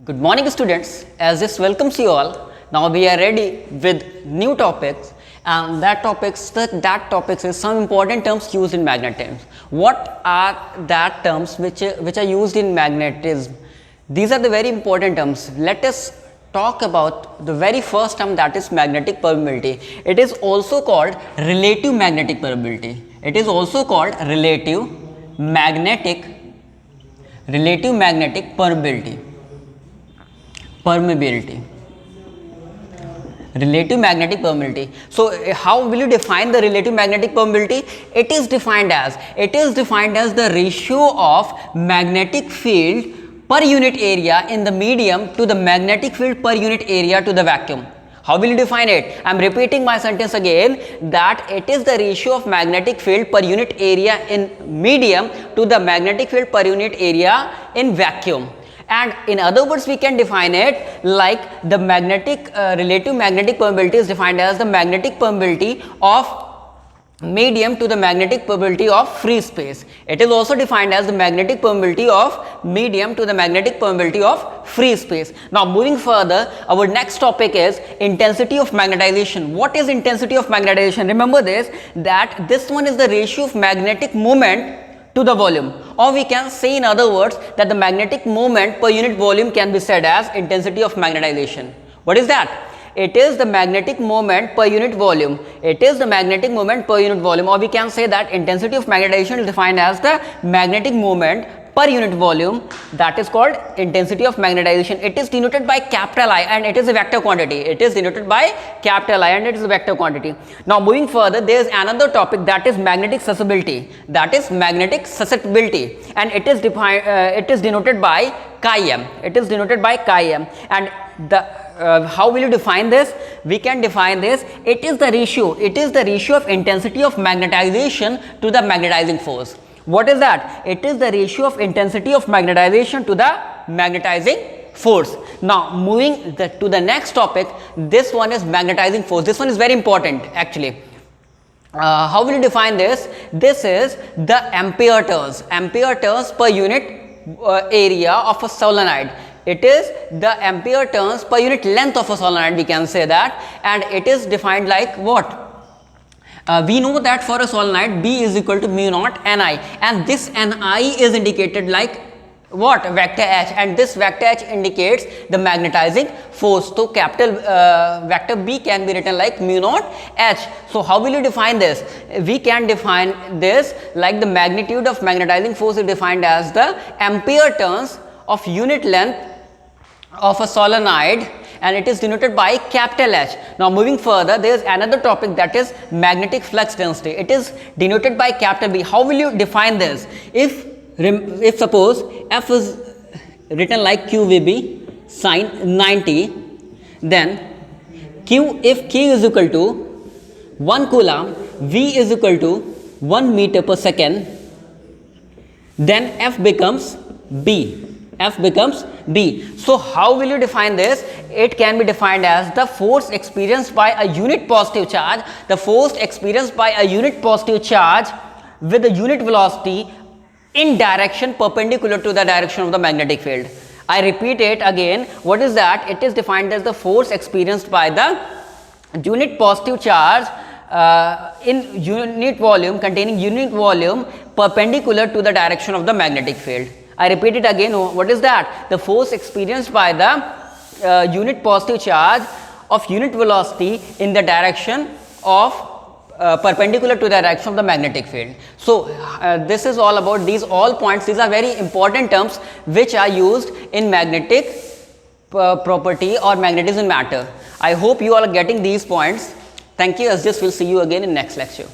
Good morning students, as this welcomes you all. Now we are ready with new topics, and that topics is some important terms used in magnetism. What are that terms which are used in magnetism? These are the very important terms. Let us talk about the very first term, that is magnetic permeability. It is also called relative magnetic permeability. It is also called relative magnetic permeability. Relative magnetic permeability. So how will you define the relative magnetic permeability? It is defined as the ratio of magnetic field per unit area in the medium to the magnetic field per unit area to the vacuum. How will you define it? I am repeating my sentence again, that it is the ratio of magnetic field per unit area in medium to the magnetic field per unit area in vacuum. And in other words, we can define it like the relative magnetic permeability is defined as the magnetic permeability of medium to the magnetic permeability of free space. It is also defined as the magnetic permeability of medium to the magnetic permeability of free space. Now moving further, our next topic is intensity of magnetization. What is intensity of magnetization? Remember this, that this one is the ratio of magnetic moment to the volume, or we can say in other words that the magnetic moment per unit volume can be said as intensity of magnetization. What is that? It is the magnetic moment per unit volume. It is the magnetic moment per unit volume, or we can say that intensity of magnetization is defined as the magnetic moment per unit volume, that is called intensity of magnetization. It is denoted by capital I and it is a vector quantity. It is denoted by capital I and it is a vector quantity. Now moving further, there is another topic, that is magnetic susceptibility. That is magnetic susceptibility, and it is denoted by chi m. It is denoted by chi m. And the how will you define this? We can define this. It is the ratio of intensity of magnetization to the magnetizing force. What is that? It is the ratio of intensity of magnetization to the magnetizing force. Now moving to the next topic, this one is magnetizing force. This one is very important actually. How will you define this? This is the ampere turns per unit area of a solenoid. It is the ampere turns per unit length of a solenoid, we can say that, and it is defined like what? We know that for a solenoid B is equal to mu naught Ni, and this Ni is indicated like what? Vector H, and this vector H indicates the magnetizing force. So capital vector B can be written like mu naught H. So how will you define this? We can define this like the magnitude of magnetizing force is defined as the ampere turns of unit length of a solenoid, and it is denoted by capital H. Now moving further, there is another topic, that is magnetic flux density. It is denoted by capital B. How will you define this? If suppose F is written like QVB sin 90, then if Q is equal to 1 coulomb, V is equal to 1 meter per second, then F becomes B. So how will you define this? It can be defined as the force experienced by a unit positive charge, with a unit velocity in direction perpendicular to the direction of the magnetic field. I repeat it again. What is that? It is defined as the force experienced by the unit positive charge in unit volume, containing unit volume perpendicular to the direction of the magnetic field. I repeat it again. What is that? The force experienced by the unit positive charge of unit velocity in the direction of perpendicular to the direction of the magnetic field. So this is all about these all points. These are very important terms which are used in magnetic property or magnetism matter. I hope you all are getting these points. Thank you. As this, we'll see you again in next lecture.